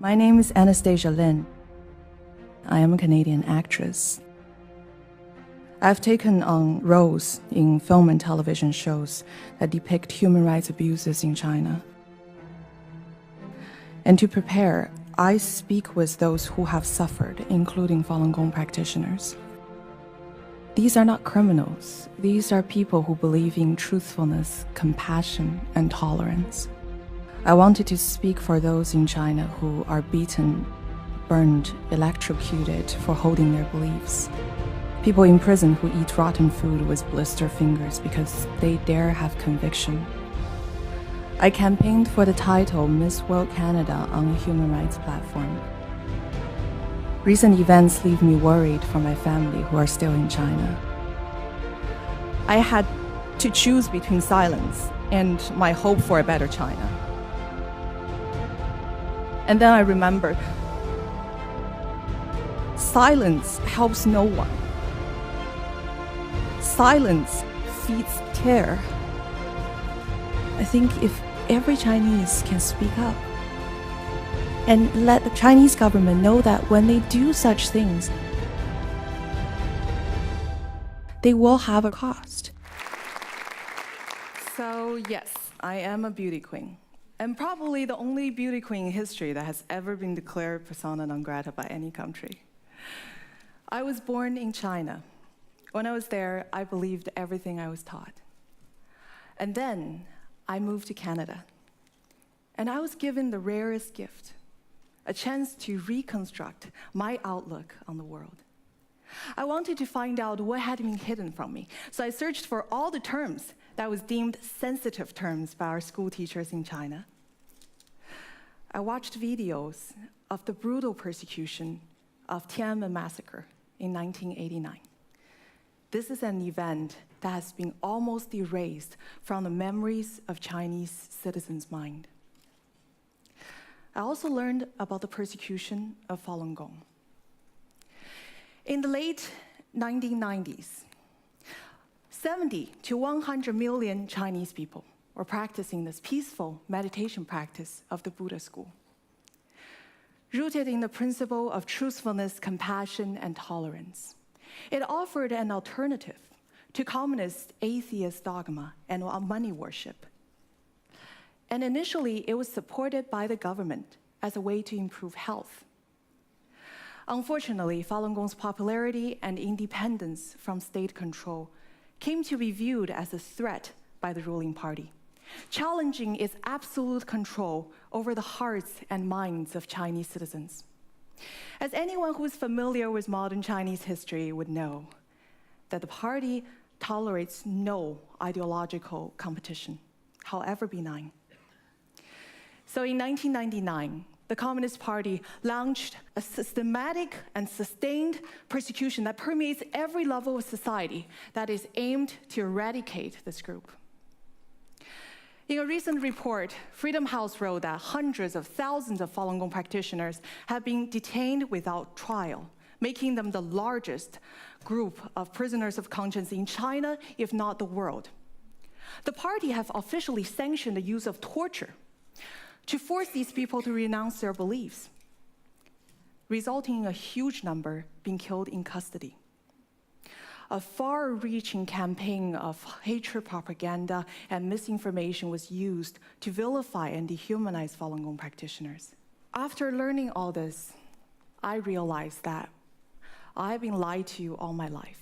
My name is Anastasia Lin. I am a Canadian actress. I've taken on roles in film and television shows that depict human rights abuses in China. And to prepare, I speak with those who have suffered, including Falun Gong practitioners. These are not criminals. These are people who believe in truthfulness, compassion, and tolerance. I wanted to speak for those in China who are beaten, burned, electrocuted for holding their beliefs. People in prison who eat rotten food with blister fingers because they dare have conviction. I campaigned for the title Miss World Canada on a human rights platform. Recent events leave me worried for my family who are still in China. I had to choose between silence and my hope for a better China. And then I remembered, silence helps no one. Silence feeds terror. I think if every Chinese can speak up and let the Chinese government know that when they do such things, they will have a cost. So yes, I am a beauty queen. And probably the only beauty queen in history that has ever been declared persona non grata by any country. I was born in China. When I was there, I believed everything I was taught. And then I moved to Canada. And I was given the rarest gift, a chance to reconstruct my outlook on the world. I wanted to find out what had been hidden from me. So I searched for all the terms that was deemed sensitive terms by our school teachers in China. I watched videos of the brutal persecution of Tiananmen massacre in 1989. This is an event that has been almost erased from the memories of Chinese citizens' mind. I also learned about the persecution of Falun Gong. In the late 1990s, 70 to 100 million Chinese people were practicing this peaceful meditation practice of the Buddha school. Rooted in the principle of truthfulness, compassion, and tolerance, it offered an alternative to communist atheist dogma and money worship. And initially, it was supported by the government as a way to improve health. Unfortunately, Falun Gong's popularity and independence from state control came to be viewed as a threat by the ruling party, challenging its absolute control over the hearts and minds of Chinese citizens. As anyone who is familiar with modern Chinese history would know, that the party tolerates no ideological competition, however benign. So in 1999, the Communist Party launched a systematic and sustained persecution that permeates every level of society that is aimed to eradicate this group. In a recent report, Freedom House wrote that hundreds of thousands of Falun Gong practitioners have been detained without trial, making them the largest group of prisoners of conscience in China, if not the world. The party have officially sanctioned the use of torture to force these people to renounce their beliefs, resulting in a huge number being killed in custody. A far-reaching campaign of hatred propaganda and misinformation was used to vilify and dehumanize Falun Gong practitioners. After learning all this, I realized that I've been lied to all my life.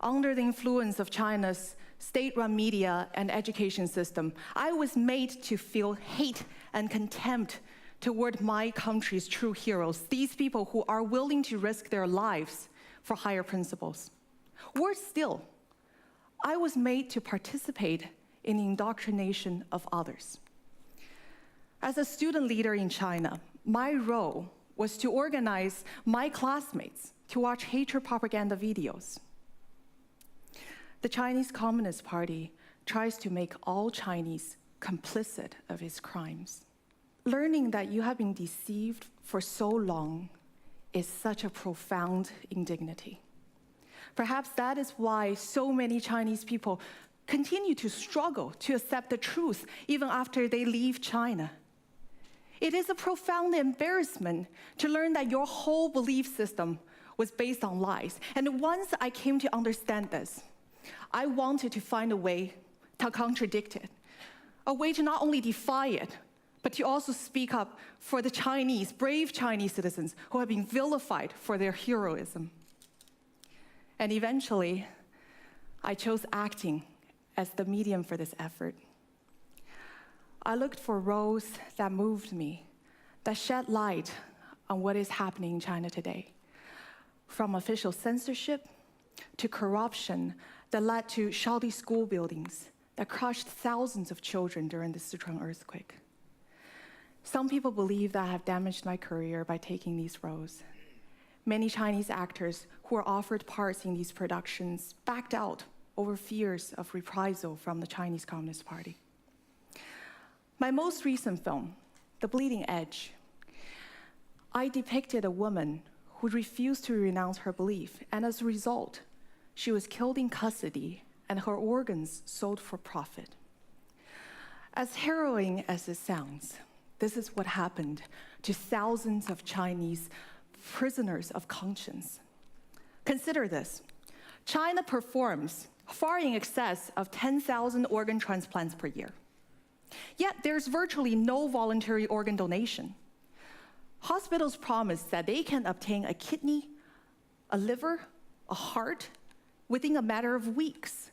Under the influence of China's state-run media and education system, I was made to feel hate and contempt toward my country's true heroes, these people who are willing to risk their lives for higher principles. Worse still, I was made to participate in the indoctrination of others. As a student leader in China, my role was to organize my classmates to watch hatred propaganda videos. The Chinese Communist Party tries to make all Chinese complicit of its crimes. Learning that you have been deceived for so long is such a profound indignity. Perhaps that is why so many Chinese people continue to struggle to accept the truth even after they leave China. It is a profound embarrassment to learn that your whole belief system was based on lies. And once I came to understand this, I wanted to find a way to contradict it, a way to not only defy it, but to also speak up for the Chinese, brave Chinese citizens who have been vilified for their heroism. And eventually, I chose acting as the medium for this effort. I looked for roles that moved me, that shed light on what is happening in China today, from official censorship to corruption that led to shoddy school buildings that crushed thousands of children during the Sichuan earthquake. Some people believe that I have damaged my career by taking these roles. Many Chinese actors who were offered parts in these productions backed out over fears of reprisal from the Chinese Communist Party. My most recent film, The Bleeding Edge, I depicted a woman who refused to renounce her belief, and as a result, she was killed in custody and her organs sold for profit. As harrowing as it sounds, this is what happened to thousands of Chinese prisoners of conscience. Consider this. China performs far in excess of 10,000 organ transplants per year. Yet there's virtually no voluntary organ donation. Hospitals promise that they can obtain a kidney, a liver, a heart within a matter of weeks.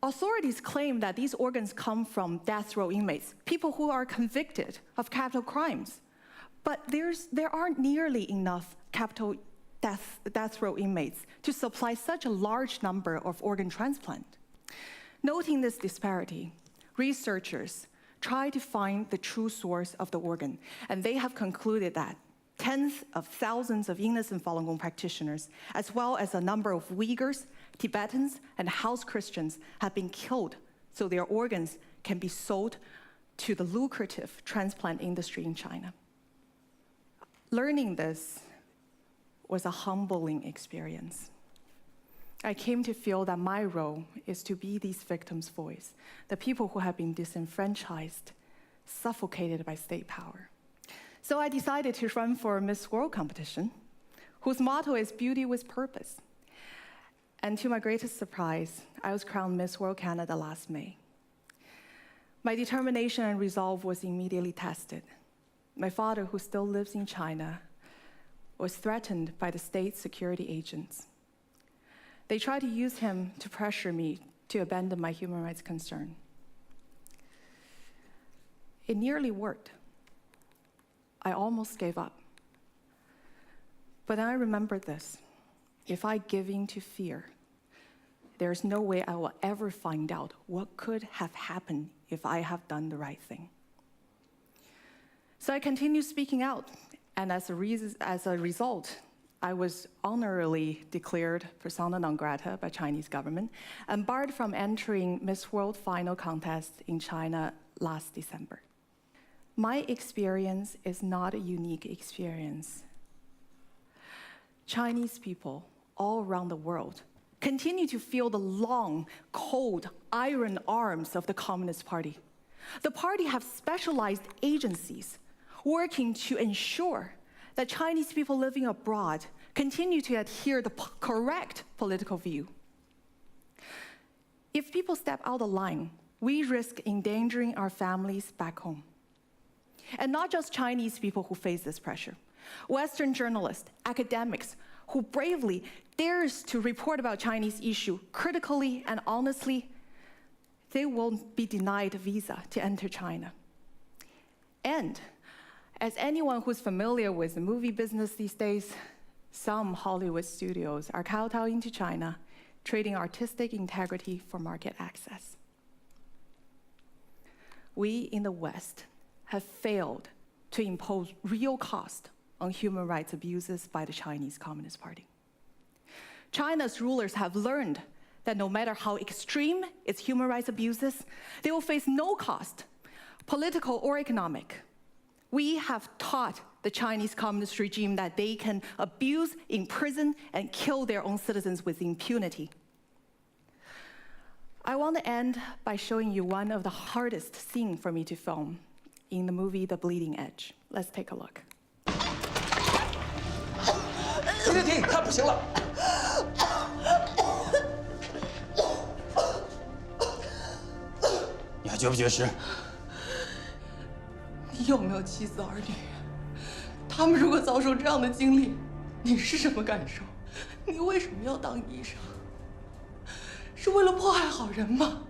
Authorities claim that these organs come from death row inmates, people who are convicted of capital crimes. But there aren't nearly enough capital death row inmates to supply such a large number of organ transplants. Noting this disparity, researchers try to find the true source of the organ, and they have concluded that tens of thousands of innocent Falun Gong practitioners, as well as a number of Uyghurs, Tibetans, and house Christians have been killed so their organs can be sold to the lucrative transplant industry in China. Learning this was a humbling experience. I came to feel that my role is to be these victims' voice, the people who have been disenfranchised, suffocated by state power. So I decided to run for a Miss World competition, whose motto is Beauty with Purpose. And to my greatest surprise, I was crowned Miss World Canada last May. My determination and resolve was immediately tested. My father, who still lives in China, was threatened by the state security agents. They tried to use him to pressure me to abandon my human rights concern. It nearly worked. I almost gave up. But then I remembered this. If I give in to fear, there's no way I will ever find out what could have happened if I have done the right thing. So I continued speaking out, and as a result, I was honorably declared persona non grata by Chinese government and barred from entering Miss World final contest in China last December. My experience is not a unique experience. Chinese people all around the world continue to feel the long, cold, iron arms of the Communist Party. The party have specialized agencies working to ensure that Chinese people living abroad continue to adhere to the correct political view. If people step out of line, we risk endangering our families back home. And not just Chinese people who face this pressure. Western journalists, academics, who bravely dares to report about Chinese issue critically and honestly, they will be denied a visa to enter China. And as anyone who's familiar with the movie business these days, some Hollywood studios are kowtowing to China, trading artistic integrity for market access. We in the West have failed to impose real cost on human rights abuses by the Chinese Communist Party. China's rulers have learned that no matter how extreme its human rights abuses, they will face no cost, political or economic. We have taught the Chinese Communist regime that they can abuse, imprison, and kill their own citizens with impunity. I want to end by showing you one of the hardest scenes for me to film in the movie The Bleeding Edge. Let's take a look. 停，他不行了。你还绝不绝食？你有没有妻子儿女？他们如果遭受这样的经历，你是什么感受？你为什么要当医生？是为了迫害好人吗？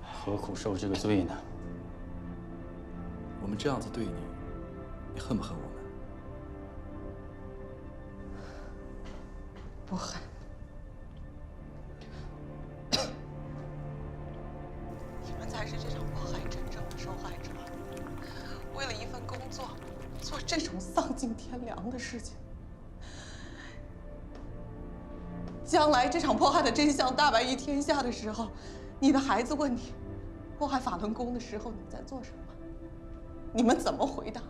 何苦受这个罪呢？我们这样子对你，你恨不恨我们？不恨。你们才是这场迫害真正的受害者。为了一份工作，做这种丧尽天良的事情。将来这场迫害的真相大白于天下的时候，你的孩子问你，迫害法轮功的时候你在做什么？你们怎么回答？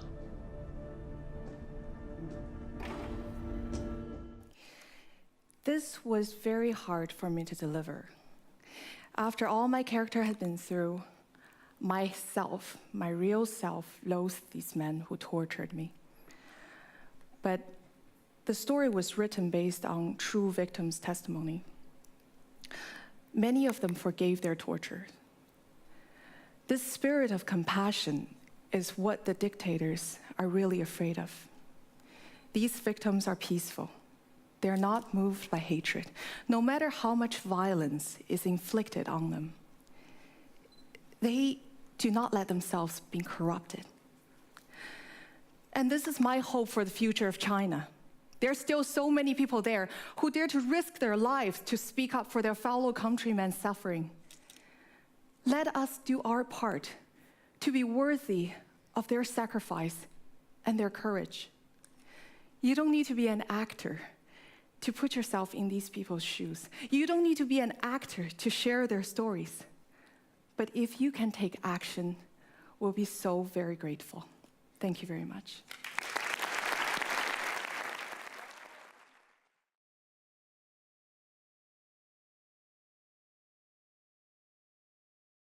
This was very hard for me to deliver. After all my character had been through, myself, my real self, loathed these men who tortured me. But the story was written based on true victims' testimony. Many of them forgave their torture. This spirit of compassion is what the dictators are really afraid of. These victims are peaceful. They're not moved by hatred, no matter how much violence is inflicted on them. They do not let themselves be corrupted. And this is my hope for the future of China. There are still so many people there who dare to risk their lives to speak up for their fellow countrymen suffering. Let us do our part to be worthy of their sacrifice and their courage. You don't need to be an actor to put yourself in these people's shoes. You don't need to be an actor to share their stories. But if you can take action, we'll be so very grateful. Thank you very much.